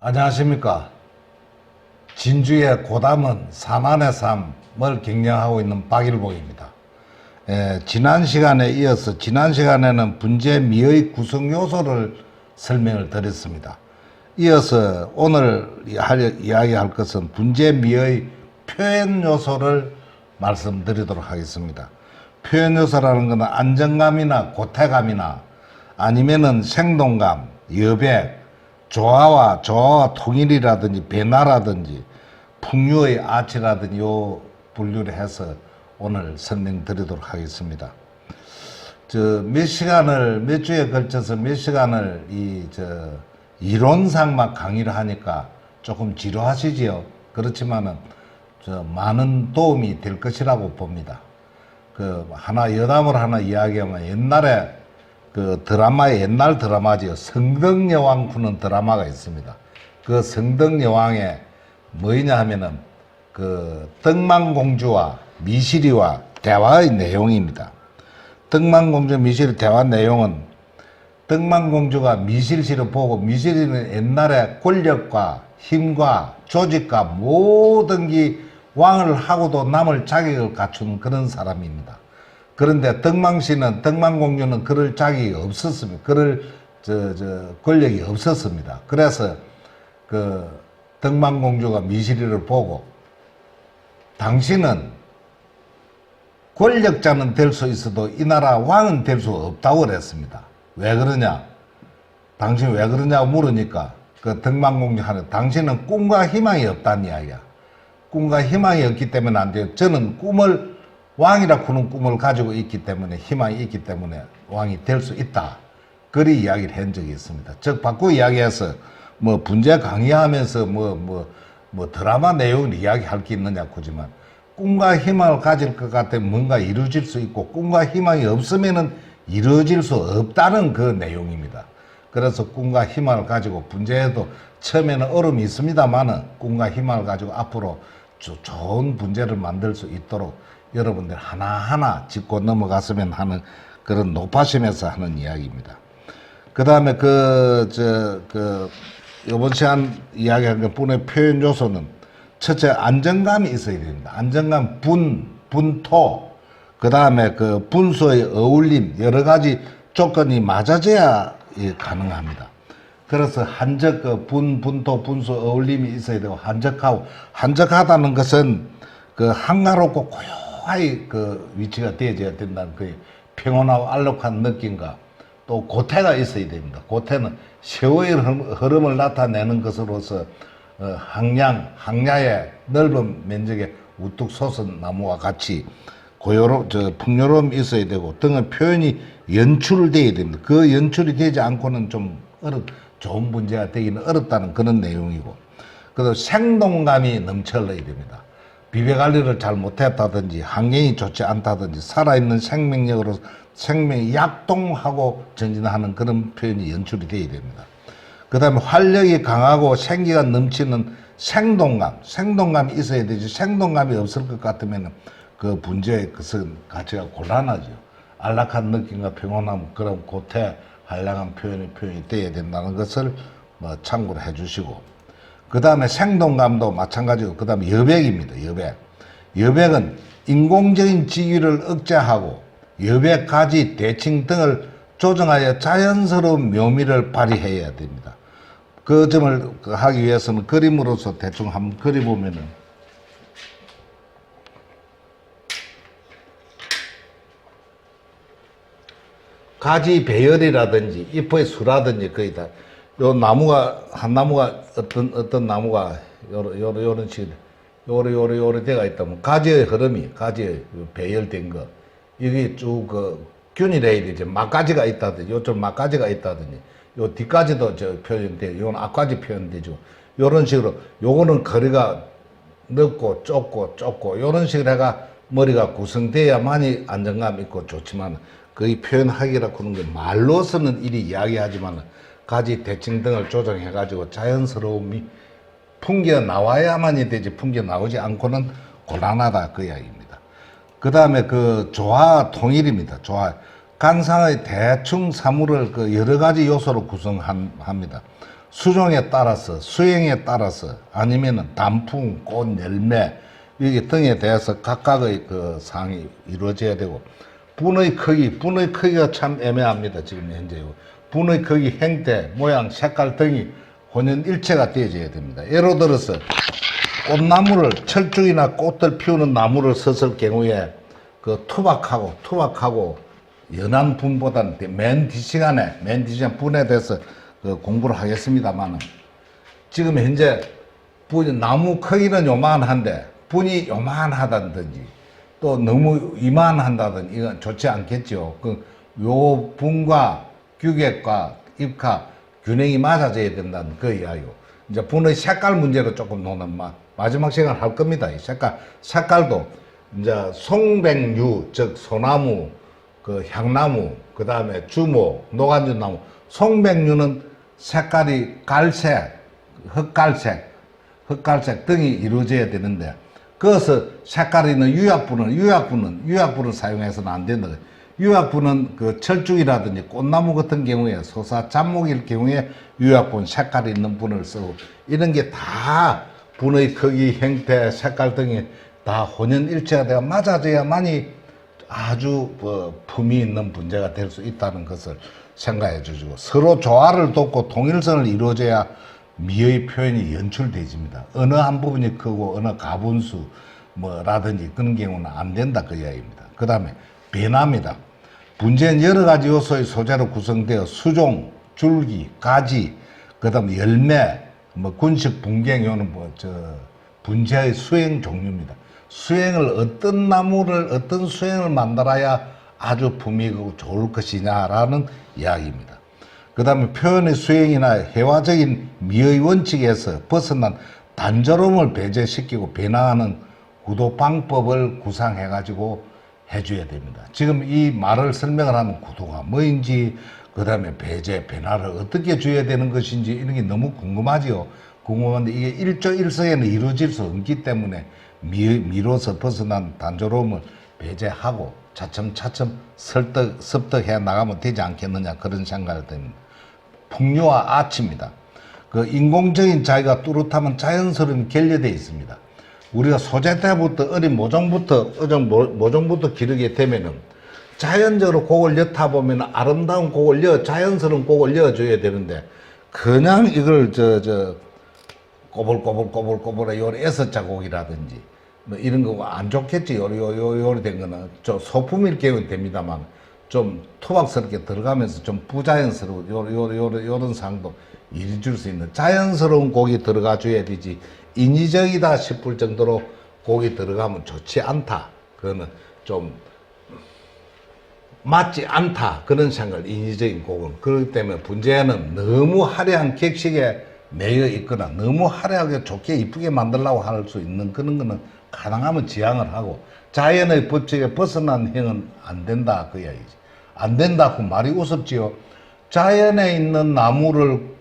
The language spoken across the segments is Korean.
안녕하십니까. 진주의 고담은 산안의 삶을 경영하고 있는 박일복입니다. 지난 시간에 이어서 지난 시간에는 분재미의 구성 요소를 설명을 드렸습니다. 이어서 오늘 이야기할 것은 분재미의 표현 요소를 말씀드리도록 하겠습니다. 표현 요소라는 것은 안정감이나 고태감이나 아니면은 생동감, 여백, 조화와 통일이라든지 변화라든지 풍류의 아치라든지 요 분류를 해서 오늘 설명드리도록 하겠습니다. 몇 주에 걸쳐서 몇 시간을 이론상만 강의를 하니까 조금 지루하시지요. 그렇지만은 많은 도움이 될 것이라고 봅니다. 여담을 하나 이야기하면 옛날에 옛날 드라마지요. 성덕여왕 푸는 드라마가 있습니다. 그 성덕여왕에 뭐냐 하면은 떡만공주와 미실이와 대화의 내용입니다. 떡만공주 미실 대화 내용은 떡만공주가 미실씨를 보고, 미실이는 옛날에 권력과 힘과 조직과 모든 게 왕을 하고도 남을 자격을 갖춘 그런 사람입니다. 그런데 떡만공주는 그럴 자격이 없었습니다. 권력이 없었습니다. 그래서 떡만공주가 미실이를 보고, 당신은 권력자는 될 수 있어도 이 나라 왕은 될 수 없다고 그랬습니다. 왜 그러냐? 당신 왜 그러냐고 물으니까 떡만공주 하는, 당신은 꿈과 희망이 없다는 이야기야. 꿈과 희망이 없기 때문에 안 돼요. 저는 왕이라 그런 꿈을 가지고 있기 때문에, 희망이 있기 때문에 왕이 될 수 있다. 그리 이야기를 한 적이 있습니다. 즉, 바꾸고 이야기해서 분재 강의하면서 드라마 내용을 이야기할 게 있느냐 그지만, 꿈과 희망을 가질 것 같으면 뭔가 이루어질 수 있고, 꿈과 희망이 없으면은 이루어질 수 없다는 그 내용입니다. 그래서 꿈과 희망을 가지고 분재해도 처음에는 어려움이 있습니다만은 꿈과 희망을 가지고 앞으로 좋은 분재를 만들 수 있도록 여러분들 하나하나 짚고 넘어갔으면 하는 그런 높아심에서 하는 이야기입니다. 그 다음에 이번 시간 이야기한 것 뿐의 표현 요소는 첫째, 안정감이 있어야 됩니다. 안정감, 분토, 그 다음에 분수의 어울림, 여러 가지 조건이 맞아져야 가능합니다. 그래서 분토, 분수, 어울림이 있어야 되고, 한적하다는 것은 한가롭고 고요하게 위치가 되어져야 된다는 평온하고 안락한 느낌과 또 고태가 있어야 됩니다. 고태는 세월의 흐름을 나타내는 것으로서 항야의 넓은 면적에 우뚝 솟은 나무와 같이 풍요로움이 있어야 되고, 등의 표현이 연출되어야 됩니다. 그 연출이 되지 않고는 좋은 분재가 되기는 어렵다는 그런 내용이고, 그리고 생동감이 넘쳐나야 됩니다. 비배관리를 잘 못했다든지, 환경이 좋지 않다든지, 살아있는 생명력으로 생명이 약동하고 전진하는 그런 표현이 연출이 되어야 됩니다. 그 다음에 활력이 강하고 생기가 넘치는 생동감이 있어야 되지, 생동감이 없을 것 같으면 그 분재의 것은 가치가 곤란하죠. 안락한 느낌과 평온함, 그런 고태, 한량한 표현이 되어야 된다는 것을 참고를 해 주시고, 그 다음에 생동감도 마찬가지고, 그 다음에 여백입니다. 여백은 인공적인 직위를 억제하고 여백, 가지, 대칭 등을 조정하여 자연스러운 묘미를 발휘해야 됩니다. 그 점을 하기 위해서는 그림으로서 대충 한번 그려보면은, 가지 배열이라든지 잎의 수라든지 거의 다, 한 나무가 어떤 나무가 요런 식으로 요래 돼가 있다면 가지의 흐름이, 가지의 배열된 거, 이게 쭉 균일해야 되지. 막가지가 있다든지, 요쪽 막가지가 있다든지, 요 뒷가지도 표현돼, 요건 앞가지 표현되죠. 요런 식으로, 요거는 거리가 넓고 좁고 요런 식으로 해가 머리가 구성돼야만이 안정감 있고 좋지만, 거의 표현하기라 그런 게 말로서는 이리 이야기하지만, 가지, 대칭 등을 조정해가지고 자연스러움이 풍겨 나와야만이 되지, 풍겨 나오지 않고는 곤란하다, 그 이야기입니다. 그 다음에 조화 통일입니다. 간상의 대충 사물을 여러 가지 요소로 구성합니다. 수종에 따라서, 수행에 따라서, 아니면은 단풍, 꽃, 열매, 이게 등에 대해서 각각의 그 사항이 이루어져야 되고, 분의 크기가 참 애매합니다. 지금 현재. 분의 크기, 형태, 모양, 색깔 등이 혼연일체가 되어져야 됩니다. 예를 들어서 꽃나무를, 철쭉이나 꽃들 피우는 나무를 썼을 경우에 그 투박하고 연한 분보다는 맨 뒷시간 분에 대해서 그 공부를 하겠습니다만, 지금 현재 나무 크기는 요만한데 분이 요만하다든지 또 너무 이만한다든지 이건 좋지 않겠죠. 요 분과 규격과 입과 균형이 맞아져야 된다는 그 이야기고, 이제 분의 색깔 문제로 조금 노는 마지막 시간을 할 겁니다. 이 색깔도 이제 송백류, 즉 소나무, 그 향나무, 그 다음에 주모, 노간주나무. 송백류는 색깔이 갈색, 흑갈색 등이 이루어져야 되는데, 그것을 색깔이 있는 유약분을 사용해서는 안 된다. 유약분은 그 철쭉이라든지 꽃나무 같은 경우에, 소사 잡목일 경우에 유약분, 색깔이 있는 분을 쓰고, 이런 게 다 분의 크기, 형태, 색깔 등이 다 혼연일체가 되어 맞아져야만이 아주 품위 있는 분재가 될 수 있다는 것을 생각해 주시고, 서로 조화를 돕고 통일성을 이루어져야 미의 표현이 연출되집니다. 어느 한 부분이 크고 어느 가분수 라든지 그런 경우는 안 된다, 그 이야기입니다. 그 다음에 변화입니다. 분재는 여러 가지 요소의 소재로 구성되어 수종, 줄기, 가지, 그 다음에 열매, 군식, 분경, 요는 분재의 수행 종류입니다. 수행을 어떤 수행을 만들어야 아주 품위 있고 좋을 것이냐라는 이야기입니다. 그 다음에 표현의 수행이나 회화적인 미의 원칙에서 벗어난 단조로움을 배제시키고 변화하는 구도 방법을 구상해가지고 해줘야 됩니다. 지금 이 말을 설명을 하면 구도가 뭐인지, 그 다음에 배제, 변화를 어떻게 줘야 되는 것인지 이런 게 너무 궁금하지요. 궁금한데 이게 일조일석에는 이루어질 수 없기 때문에 미로서 벗어난 단조로움을 배제하고 차츰차츰 습득해 나가면 되지 않겠느냐, 그런 생각을 듭니다. 풍요와 아치입니다. 그 인공적인 자기가 뚜렷하면 자연스러운 결여되어 있습니다. 우리가 소재 때부터 어린 모종부터 기르게 되면은 자연적으로 곡을 엿타 보면 아름다운 곡을 자연스러운 곡을 넣어줘야 되는데, 그냥 이걸 꼬불꼬불 요리 S자 곡이라든지 이런 거 안 좋겠지. 요리 된 거는 좀 소품일 경우는 됩니다만, 좀 투박스럽게 들어가면서 좀 부자연스러운 요런 상도 이뤄줄 수 있는 자연스러운 곡이 들어가 줘야 되지, 인위적이다 싶을 정도로 곡이 들어가면 좋지 않다. 그거는 좀 맞지 않다, 그런 생각. 인위적인 곡은. 그렇기 때문에 분재는 너무 화려한 격식에 매여 있거나 너무 화려하게 좋게 이쁘게 만들려고 할 수 있는 그런 거는 가능하면 지양을 하고, 자연의 법칙에 벗어난 행은 안 된다, 그 이야기지. 안 된다고 말이 우습지요. 자연에 있는 나무를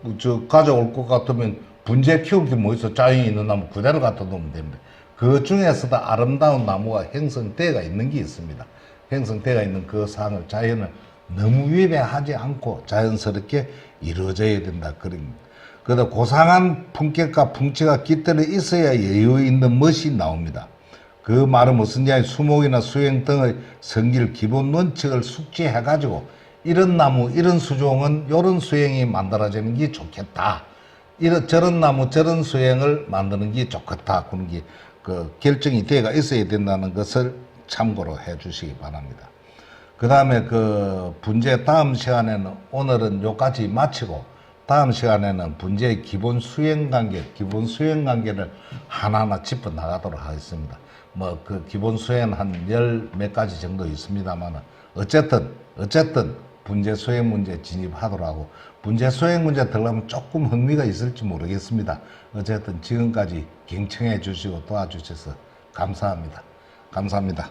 가져올 것 같으면 분재 키울 게 뭐 있어. 자연에 있는 나무 그대로 갖다 놓으면 됩니다. 그 중에서도 아름다운 나무가 형성되어 있는 게 있습니다. 형성되어 있는 그 상을, 자연을 너무 위배하지 않고 자연스럽게 이루어져야 된다, 그런. 그러다 고상한 품격과 풍치가 깃들어 있어야 여유 있는 멋이 나옵니다. 그 말은 무슨 이야기, 수목이나 수행 등의 성질 기본 원칙을 숙지해가지고 이런 나무, 이런 수종은 이런 수행이 만들어지는 게 좋겠다. 저런 나무, 저런 수행을 만드는 게 좋겠다. 그런 게 그 결정이 되어 있어야 된다는 것을 참고로 해 주시기 바랍니다. 그 다음에 그 분재 다음 시간에는 오늘은 요까지 마치고, 다음 시간에는 분재의 기본 수행 관계를 하나하나 짚어 나가도록 하겠습니다. 그 기본 수행은 한 열 몇 가지 정도 있습니다만, 어쨌든 분재 수행 문제 진입하도록 하고, 분재 수행 문제 들어가면 조금 흥미가 있을지 모르겠습니다. 어쨌든 지금까지 경청해 주시고 도와주셔서 감사합니다. 감사합니다.